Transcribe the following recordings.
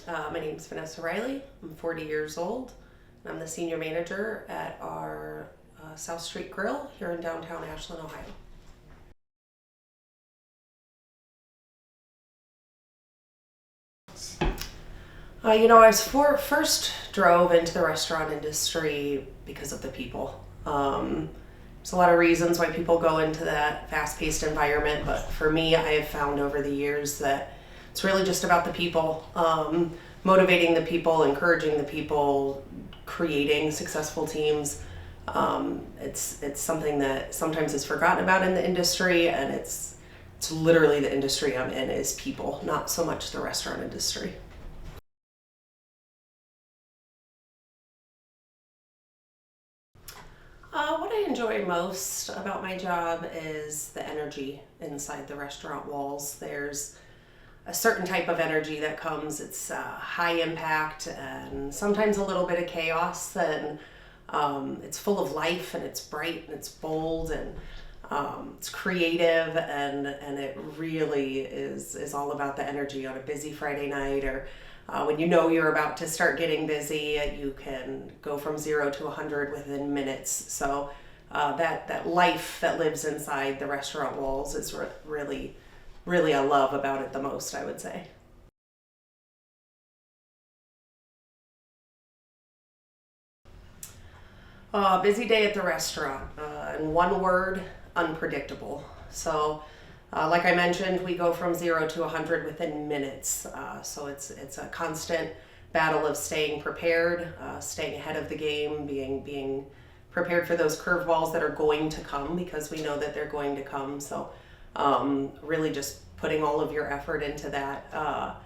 My name is Vanessa Riley. I'm 40 years old, and I'm the senior manager at our South Street Grill here in downtown Ashland, Ohio. I first drove into the restaurant industry because of the people. There's a lot of reasons why people go into that fast-paced environment, but for me, I have found over the years that it's really just about the people, motivating the people, encouraging the people, creating successful teams. It's something that sometimes is forgotten about in the industry, and it's literally the industry I'm in is people, not so much the restaurant industry. What I enjoy most about my job is the energy inside the restaurant walls. There's a certain type of energy that comes. It's high impact and sometimes a little bit of chaos, and it's full of life, and it's bright, and it's bold, and it's creative, and it really is all about the energy on a busy Friday night, or when you know you're about to start getting busy. You can go from 0 to 100 within minutes. So that life that lives inside the restaurant walls is really I love about it the most, I would say. Busy day at the restaurant. In one word, unpredictable. So, like I mentioned, we go from 0 to 100 within minutes. So it's a constant battle of staying prepared, staying ahead of the game, being prepared for those curveballs that are going to come, because we know that they're going to come. So really just putting all of your effort into that.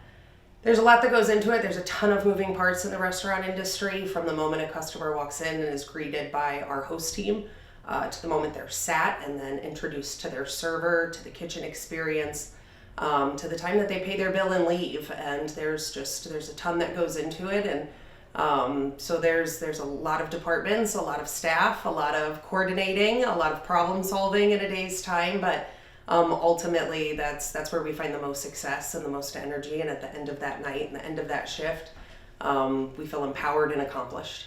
There's a lot that goes into it. There's a ton of moving parts in the restaurant industry, from the moment a customer walks in and is greeted by our host team, to the moment they're sat and then introduced to their server, to the kitchen experience, to the time that they pay their bill and leave. And there's a ton that goes into it. And so there's a lot of departments, a lot of staff, a lot of coordinating, a lot of problem solving in a day's time. But ultimately, that's where we find the most success and the most energy. And at the end of that night and the end of that shift, we feel empowered and accomplished.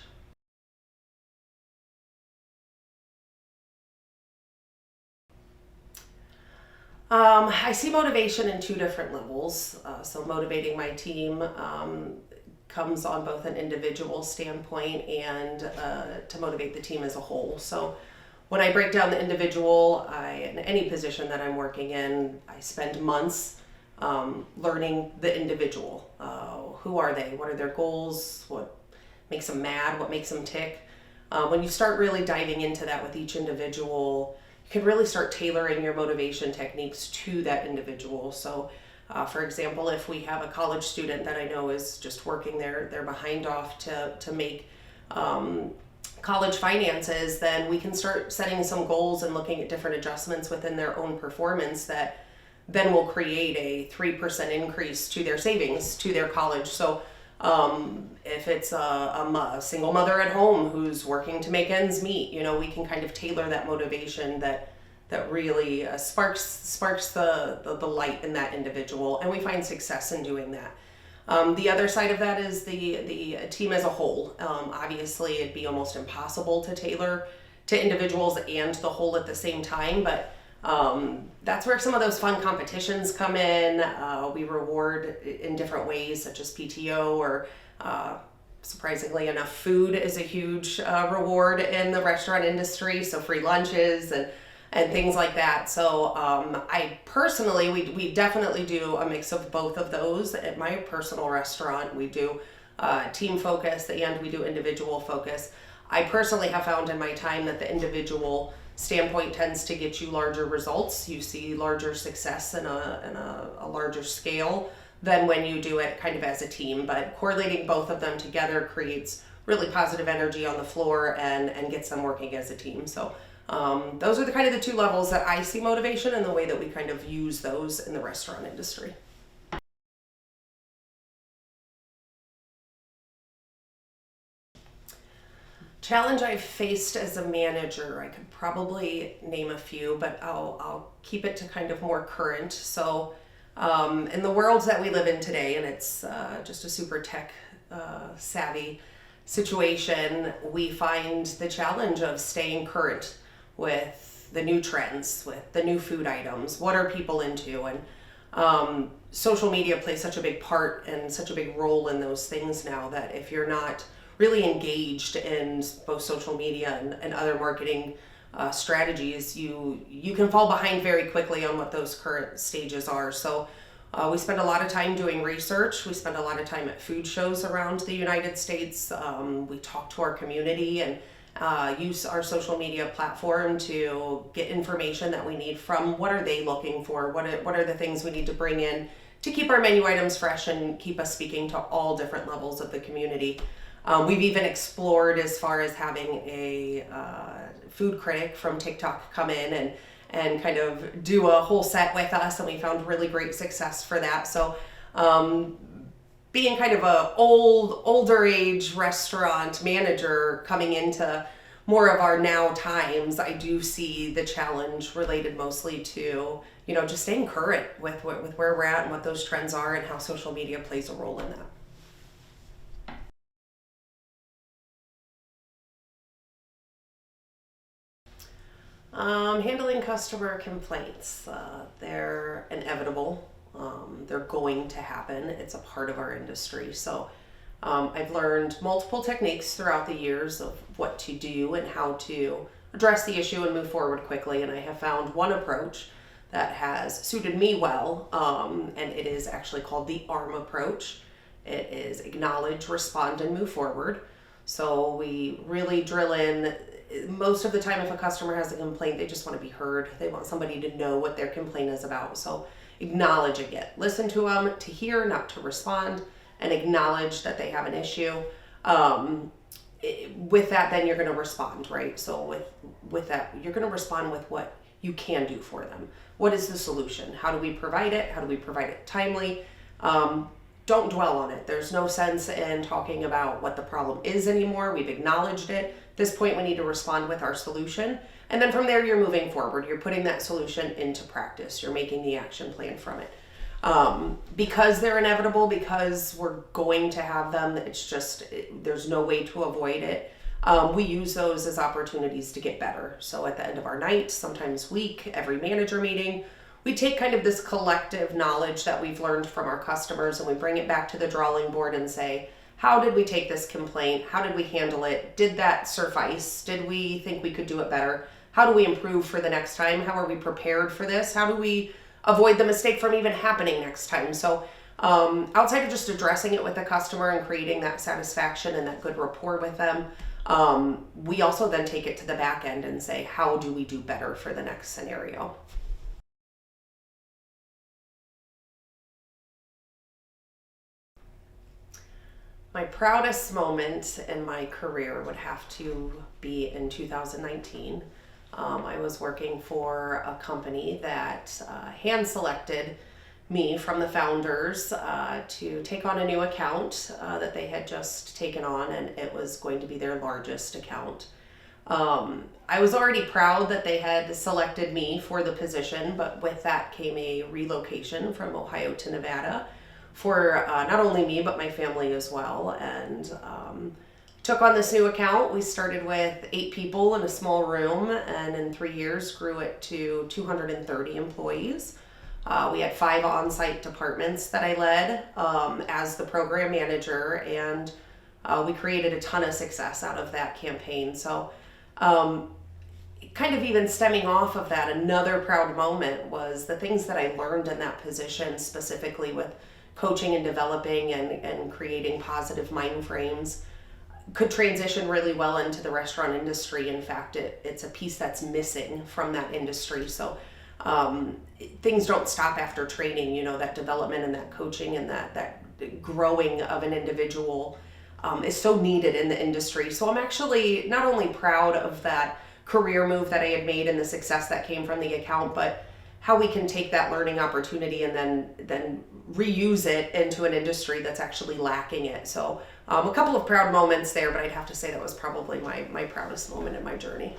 I see motivation in two different levels. So motivating my team comes on both an individual standpoint and to motivate the team as a whole. So when I break down the individual, in any position that I'm working in, I spend months learning the individual. Who are they? What are their goals? What makes them mad? What makes them tick? When you start really diving into that with each individual, you can really start tailoring your motivation techniques to that individual. So, for example, if we have a college student that I know is just working their behind off to make college finances, then we can start setting some goals and looking at different adjustments within their own performance that then will create a 3% increase to their savings to their college. So if it's a single mother at home who's working to make ends meet, we can kind of tailor that motivation that really sparks the light in that individual, and we find success in doing that. The other side of that is the team as a whole. Obviously, it'd be almost impossible to tailor to individuals and the whole at the same time, but that's where some of those fun competitions come in. We reward in different ways, such as PTO, or surprisingly enough, food is a huge reward in the restaurant industry, so free lunches and things like that. So I personally, we definitely do a mix of both of those. At my personal restaurant, we do team focus and we do individual focus. I personally have found in my time that the individual standpoint tends to get you larger results. You see larger success in a larger scale than when you do it kind of as a team. But correlating both of them together creates really positive energy on the floor and gets them working as a team. So those are the two levels that I see motivation, and the way that we kind of use those in the restaurant industry. Challenge I've faced as a manager, I could probably name a few, but I'll keep it to kind of more current. So In the world that we live in today, and it's just a super tech savvy situation, we find the challenge of staying current with the new trends, with the new food items. What are people into? And social media plays such a big part and such a big role in those things now that if you're not really engaged in both social media and other marketing strategies, you can fall behind very quickly on what those current stages are. So we spend a lot of time doing research. We spend a lot of time at food shows around the United States. We talk to our community and use our social media platform to get information that we need from what are they looking for, what are the things we need to bring in to keep our menu items fresh and keep us speaking to all different levels of the community. We've even explored as far as having a food critic from TikTok come in and kind of do a whole set with us, and we found really great success for that. So being kind of a older age restaurant manager coming into more of our now times, I do see the challenge related mostly to, just staying current with where we're at and what those trends are and how social media plays a role in that. Handling customer complaints. They're inevitable. They're going to happen. It's a part of our industry. So I've learned multiple techniques throughout the years of what to do and how to address the issue and move forward quickly. And I have found one approach that has suited me well, and it is actually called the ARM approach. It is acknowledge, respond, and move forward. So we really drill in. Most of the time, if a customer has a complaint, they just want to be heard. They want somebody to know what their complaint is about. So acknowledging it. Listen to them, to hear, not to respond, and acknowledge that they have an issue. With that, then you're going to respond, right? So with that, you're going to respond with what you can do for them. What is the solution? How do we provide it? How do we provide it timely? Don't dwell on it. There's no sense in talking about what the problem is anymore. We've acknowledged it. At this point, we need to respond with our solution. And then from there, you're moving forward. You're putting that solution into practice. You're making the action plan from it. Because they're inevitable, because we're going to have them, there's no way to avoid it. We use those as opportunities to get better. So at the end of our night, sometimes week, every manager meeting, we take kind of this collective knowledge that we've learned from our customers and we bring it back to the drawing board and say, how did we take this complaint? How did we handle it? Did that suffice? Did we think we could do it better? How do we improve for the next time? How are we prepared for this? How do we avoid the mistake from even happening next time? So outside of just addressing it with the customer and creating that satisfaction and that good rapport with them, we also then take it to the back end and say, how do we do better for the next scenario? My proudest moment in my career would have to be in 2019. I was working for a company that hand-selected me from the founders to take on a new account that they had just taken on, and it was going to be their largest account. I was already proud that they had selected me for the position, but with that came a relocation from Ohio to Nevada for not only me, but my family as well. And took on this new account. We started with 8 people in a small room, and in 3 years grew it to 230 employees. We had 5 on-site departments that I led as the program manager, and we created a ton of success out of that campaign. So kind of even stemming off of that, another proud moment was the things that I learned in that position, specifically with coaching and developing and creating positive mind frames, could transition really well into the restaurant industry. In fact, it's a piece that's missing from that industry. So things don't stop after training, that development and that coaching and that growing of an individual is so needed in the industry. So I'm actually not only proud of that career move that I had made and the success that came from the account, but how we can take that learning opportunity and then reuse it into an industry that's actually lacking it. So a couple of proud moments there, but I'd have to say that was probably my proudest moment in my journey.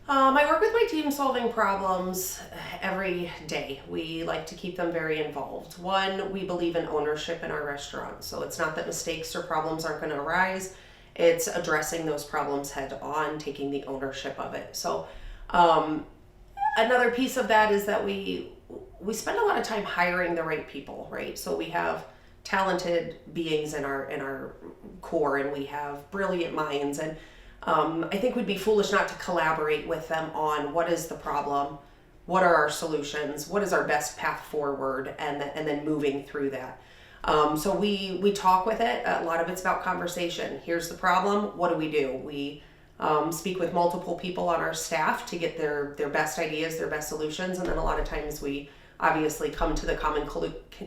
I work with my team solving problems every day. We like to keep them very involved. One, we believe in ownership in our restaurant. So it's not that mistakes or problems aren't going to arise, it's addressing those problems head on, taking the ownership of it. So, another piece of that is that we spend a lot of time hiring the right people, right? So we have talented beings in our core, and we have brilliant minds, and I think we'd be foolish not to collaborate with them on what is the problem, what are our solutions, what is our best path forward, and then moving through that. So we talk with it. A lot of it's about conversation. Here's the problem. What do? We speak with multiple people on our staff to get their best ideas, their best solutions, and then a lot of times we obviously come to the common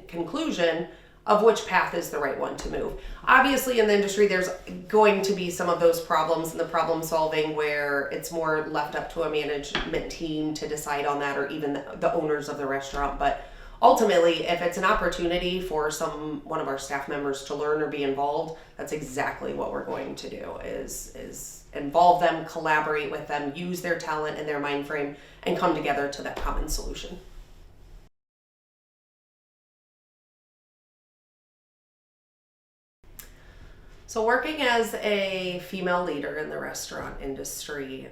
conclusion of which path is the right one to move. Obviously, in the industry, there's going to be some of those problems in the problem solving where it's more left up to a management team to decide on that, or even the owners of the restaurant. But ultimately, if it's an opportunity for one of our staff members to learn or be involved, that's exactly what we're going to do, is involve them, collaborate with them, use their talent and their mind frame, and come together to that common solution. So working as a female leader in the restaurant industry,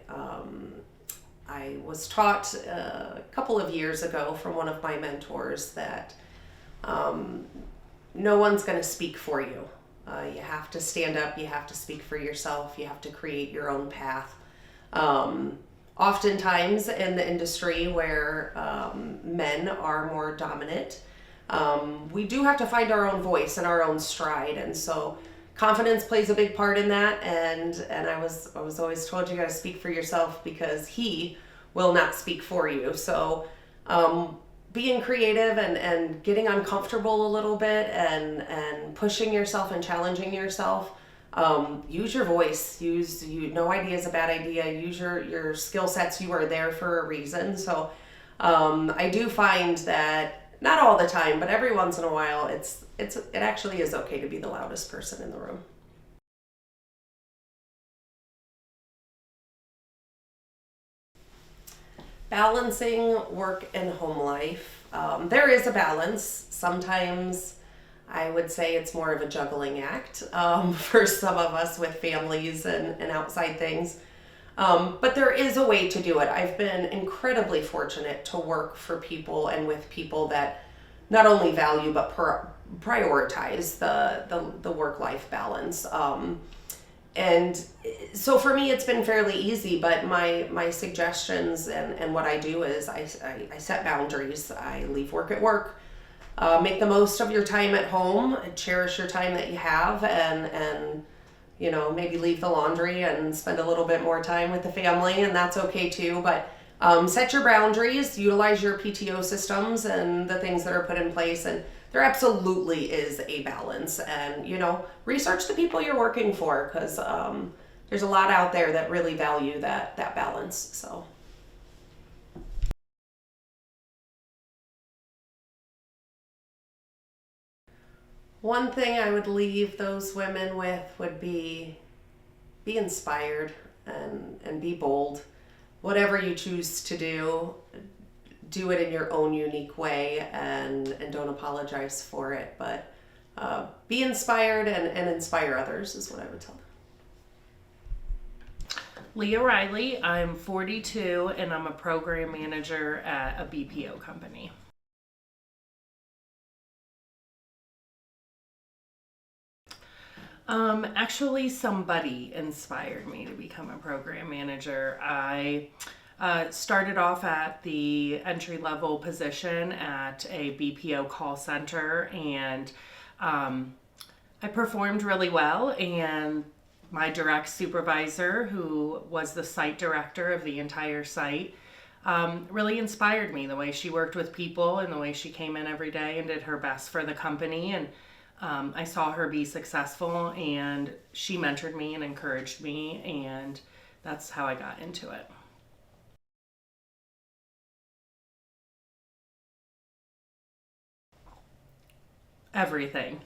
I was taught a couple of years ago from one of my mentors that no one's going to speak for you. You have to stand up, you have to speak for yourself, you have to create your own path. Oftentimes in the industry where men are more dominant, we do have to find our own voice and our own stride. And so confidence plays a big part in that, and I was always told you got to speak for yourself because he will not speak for you. So being creative and getting uncomfortable a little bit and pushing yourself and challenging yourself. Use your voice. No idea is a bad idea. Use your skill sets. You are there for a reason. So I do find that not all the time, but every once in a while, it actually is okay to be the loudest person in the room. Balancing work and home life. There is a balance. Sometimes I would say it's more of a juggling act for some of us with families and outside things. But there is a way to do it. I've been incredibly fortunate to work for people and with people that not only value but prioritize the work-life balance. And so for me, it's been fairly easy, but my suggestions and what I do is I set boundaries. I leave work at work. Make the most of your time at home. Cherish your time that you have, and maybe leave the laundry and spend a little bit more time with the family, and that's okay too. But set your boundaries, utilize your PTO systems and the things that are put in place, and there absolutely is a balance. And research the people you're working for, because there's a lot out there that really value that balance. So. One thing I would leave those women with would be inspired and be bold. Whatever you choose to do it in your own unique way, and don't apologize for it. But be inspired and inspire others is what I would tell them. Leah Riley, I'm 42 and I'm a program manager at a BPO company. Actually, somebody inspired me to become a program manager. I started off at the entry-level position at a BPO call center, and I performed really well, and my direct supervisor, who was the site director of the entire site, really inspired me. The way she worked with people and the way she came in every day and did her best for the company, and I saw her be successful, and she mentored me and encouraged me, and that's how I got into it. Everything.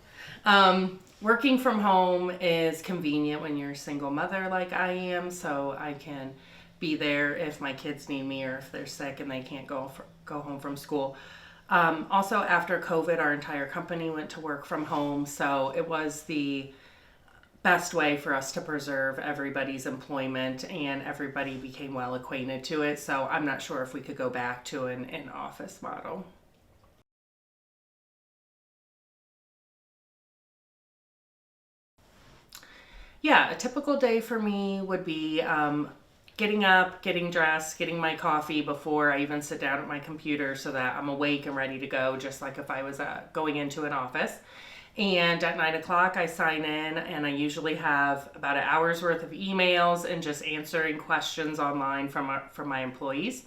Working from home is convenient when you're a single mother like I am, so I can be there if my kids need me or if they're sick and they can't go home from school. Also, after COVID, our entire company went to work from home, so it was the best way for us to preserve everybody's employment, and everybody became well acquainted to it. So I'm not sure if we could go back to an in-office model. Yeah, a typical day for me would be getting up, getting dressed, getting my coffee before I even sit down at my computer so that I'm awake and ready to go, just like if I was going into an office. And at 9 o'clock, I sign in, and I usually have about an hour's worth of emails and just answering questions online from my employees.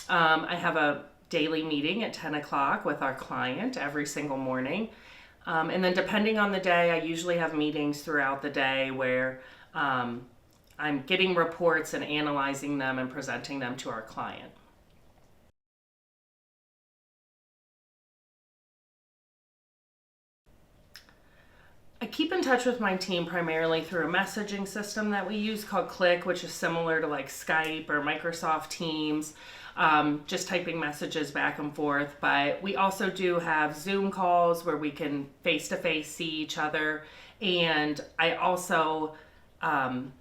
I have a daily meeting at 10 o'clock with our client every single morning. And then depending on the day, I usually have meetings throughout the day where I'm getting reports and analyzing them and presenting them to our client. I keep in touch with my team primarily through a messaging system that we use called Click, which is similar to like Skype or Microsoft Teams, just typing messages back and forth. But we also do have Zoom calls where we can face-to-face see each other. And I also am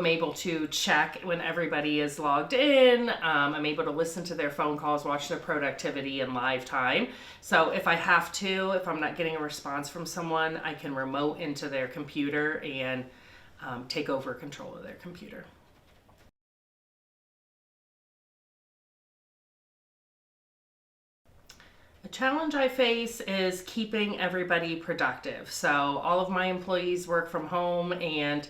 able to check when everybody is logged in. I'm able to listen to their phone calls, watch their productivity in live time. So if I'm not getting a response from someone, I can remote into their computer and take over control of their computer. A challenge I face is keeping everybody productive. So all of my employees work from home, and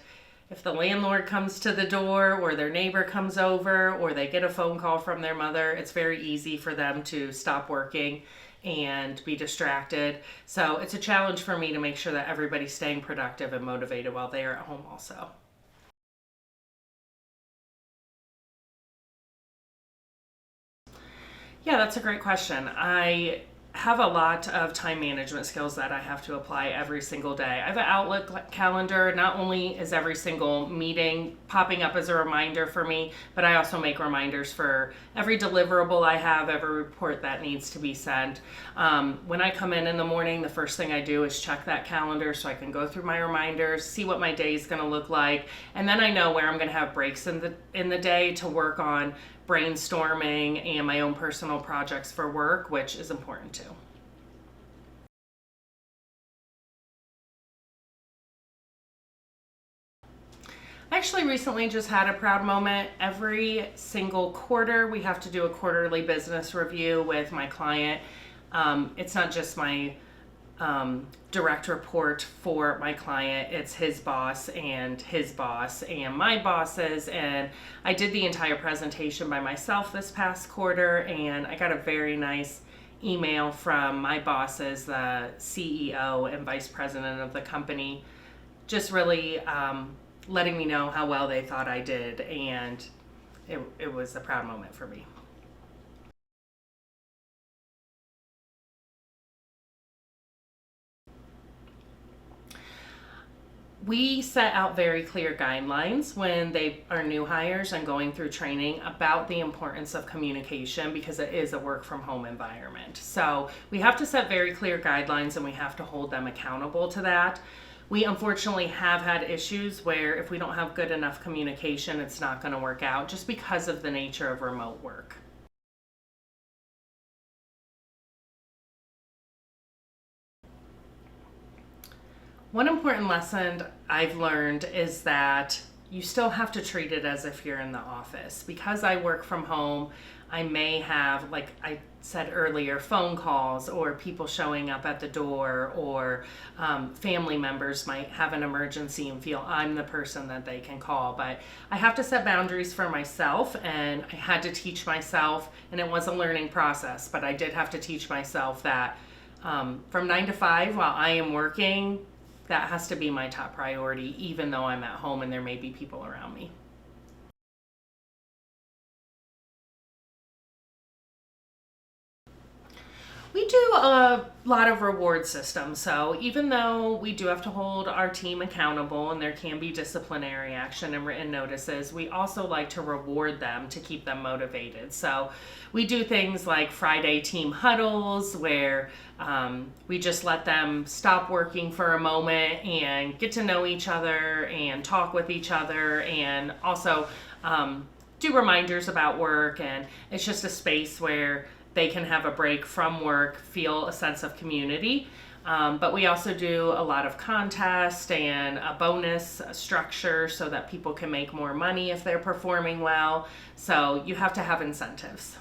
if the landlord comes to the door or their neighbor comes over or they get a phone call from their mother, it's very easy for them to stop working and be distracted. So it's a challenge for me to make sure that everybody's staying productive and motivated while they are at home also. Yeah, that's a great question. I have a lot of time management skills that I have to apply every single day. I have an Outlook calendar. Not only is every single meeting popping up as a reminder for me, but I also make reminders for every deliverable I have, every report that needs to be sent. When I come in the morning, the first thing I do is check that calendar so I can go through my reminders, see what my day is going to look like, and then I know where I'm going to have breaks in the day to work on brainstorming and my own personal projects for work, which is important too. I actually recently just had a proud moment. Every single quarter, we have to do a quarterly business review with my client. It's not just my direct report for my client, it's his boss and my bosses, and I did the entire presentation by myself this past quarter, and I got a very nice email from my bosses, the CEO and vice president of the company, just really letting me know how well they thought I did, and it was a proud moment for me. We set out very clear guidelines when they are new hires and going through training about the importance of communication, because it is a work from home environment. So we have to set very clear guidelines and we have to hold them accountable to that. We unfortunately have had issues where if we don't have good enough communication, it's not going to work out just because of the nature of remote work. One important lesson I've learned is that you still have to treat it as if you're in the office. Because I work from home, I may have, like I said earlier, phone calls or people showing up at the door, or family members might have an emergency and feel I'm the person that they can call. But I have to set boundaries for myself, and I had to teach myself, and it was a learning process, but I did have to teach myself that from 9 to 5 while I am working, that has to be my top priority, even though I'm at home and there may be people around me. We do a lot of reward systems. So even though we do have to hold our team accountable and there can be disciplinary action and written notices, we also like to reward them to keep them motivated. So we do things like Friday team huddles where we just let them stop working for a moment and get to know each other and talk with each other, and also do reminders about work. And it's just a space where they can have a break from work, feel a sense of community. But we also do a lot of contests and a bonus structure so that people can make more money if they're performing well. So you have to have incentives.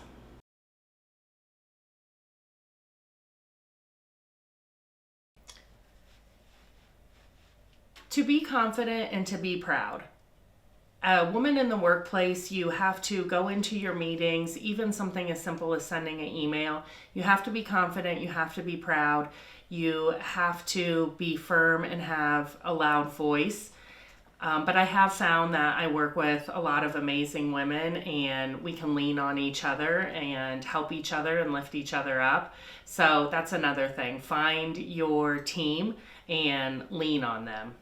To be confident and to be proud. A woman in the workplace, you have to go into your meetings, even something as simple as sending an email. You have to be confident, you have to be proud, you have to be firm and have a loud voice. But I have found that I work with a lot of amazing women and we can lean on each other and help each other and lift each other up. So that's another thing. Find your team and lean on them.